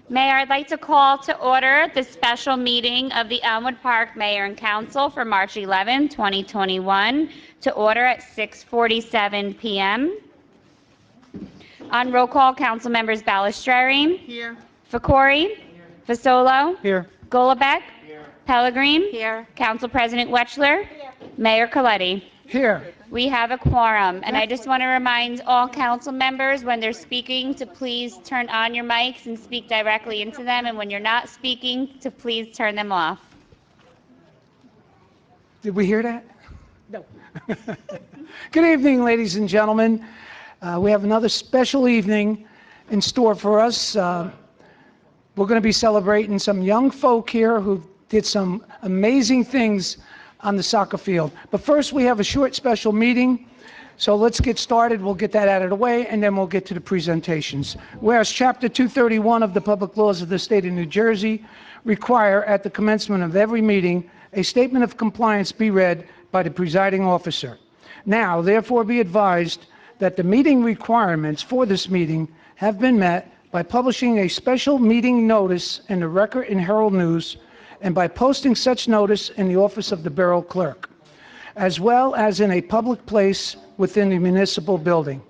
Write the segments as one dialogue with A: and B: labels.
A: Mayor, I'd like to call to order the special meeting of the Elmwood Park Mayor and Council for March 11, 2021, to order at 6:47 p.m. On roll call, council members Balistrary.
B: Here.
A: Fakori. Fasolo.
C: Here.
A: Golubek. Pellegrin.
B: Here.
A: Council President Wetchler. Mayor Coletti.
C: Here.
A: We have a quorum, and I just want to remind all council members when they're speaking to please turn on your mics and speak directly into them, and when you're not speaking, to please turn them off.
C: Did we hear that? No. Good evening, ladies and gentlemen. We have another special evening in store for us. We're going to be celebrating some young folk here who did some amazing things on the soccer field. But first, we have a short special meeting. So let's get started. We'll get that out of the way, and then we'll get to the presentations. Whereas Chapter 231 of the Public Laws of the State of New Jersey require at the commencement of every meeting a statement of compliance be read by the presiding officer. Now, therefore, be advised that the meeting requirements for this meeting have been met by publishing a special meeting notice in the Record and Herald News and by posting such notice in the office of the Borough Clerk, as well as in a public place within the municipal building,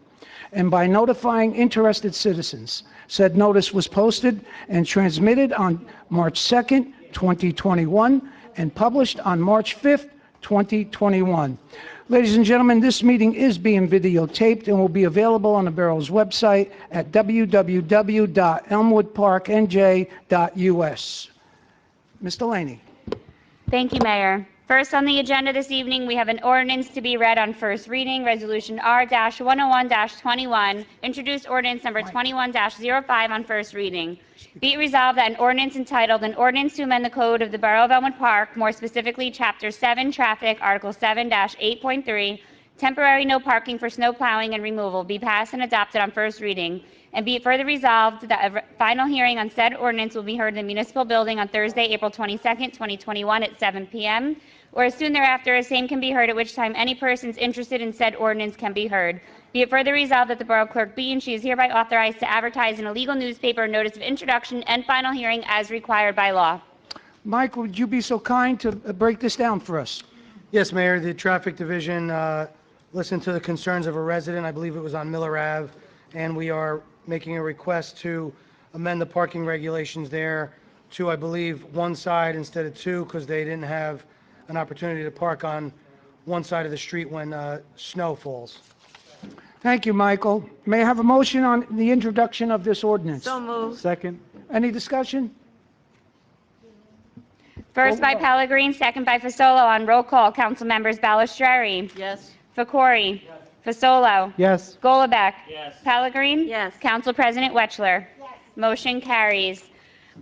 C: and by notifying interested citizens. Said notice was posted and transmitted on March 2nd, 2021, and published on March 5th, 2021. Ladies and gentlemen, this meeting is being videotaped and will be available on the Borough's website at www.elmwoodparknj.us. Mr. Laney.
A: Thank you, Mayor. First on the agenda this evening, we have an ordinance to be read on first reading, Resolution R-101-21, introduced ordinance number 21-05 on first reading. Be it resolved that an ordinance entitled, An Ordinance to Amend the Code of the Borough of Elmwood Park, more specifically Chapter 7, Traffic, Article 7-8.3, Temporary No Parking for Snow Plowing and Removal, be passed and adopted on first reading. And be it further resolved that a final hearing on said ordinance will be heard in the municipal building on Thursday, April 22nd, 2021 at 7 p.m., or as soon thereafter as same can be heard, at which time any persons interested in said ordinance can be heard. Be it further resolved that the Borough Clerk be and she is hereby authorized to advertise in a legal newspaper notice of introduction and final hearing as required by law.
C: Mike, would you be so kind to break this down for us?
D: Yes, Mayor. The Traffic Division listened to the concerns of a resident. I believe it was on Miller Ave, and we are making a request to amend the parking regulations there to, I believe, one side instead of two, because they didn't have an opportunity to park on one side of the street when snow falls.
C: Thank you, Michael. May I have a motion on the introduction of this ordinance?
B: So moved.
C: Second. Any discussion?
A: First by Pellegrin, second by Fasolo. On roll call, council members Balistrary.
B: Yes.
A: Fakori. Fasolo.
C: Yes.
A: Golubek. Pellegrin.
B: Yes.
A: Council President Wetchler. Motion carries.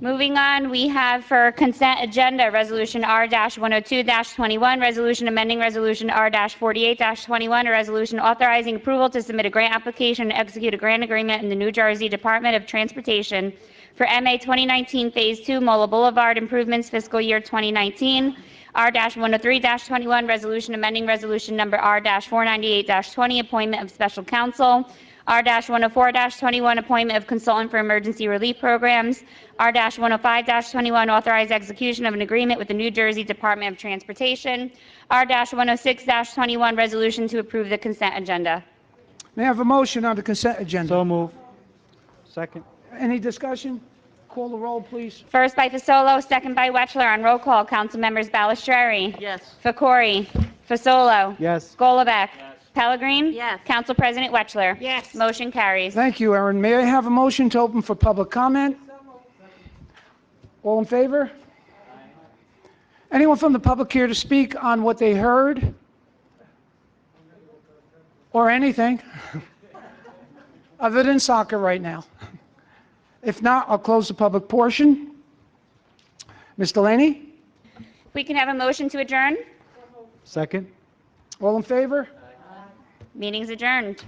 A: Moving on, we have for consent agenda, Resolution R-102-21, Resolution amending Resolution R-48-21, a resolution authorizing approval to submit a grant application and execute a grant agreement in the New Jersey Department of Transportation for MA 2019 Phase 2 Mola Boulevard Improvements Fiscal Year 2019. R-103-21, Resolution amending Resolution number R-498-20, Appointment of Special Counsel. R-104-21, Appointment of Consultant for Emergency Relief Programs. R-105-21, Authorized Execution of an Agreement with the New Jersey Department of Transportation. R-106-21, Resolution to approve the consent agenda.
C: May I have a motion on the consent agenda?
E: So move. Second.
C: Any discussion? Call the roll, please.
A: First by Fasolo, second by Wetchler. On roll call, council members Balistrary.
B: Yes.
A: Fakori. Fasolo.
E: Yes.
A: Golubek. Pellegrin.
B: Yes.
A: Council President Wetchler.
B: Yes.
A: Motion carries.
C: Thank you, Aaron. May I have a motion to open for public comment? All in favor? Anyone from the public here to speak on what they heard? Or anything? Other than soccer right now. If not, I'll close the public portion. Ms. Delaney?
A: We can have a motion to adjourn.
E: Second.
C: All in favor?
A: Meeting's adjourned.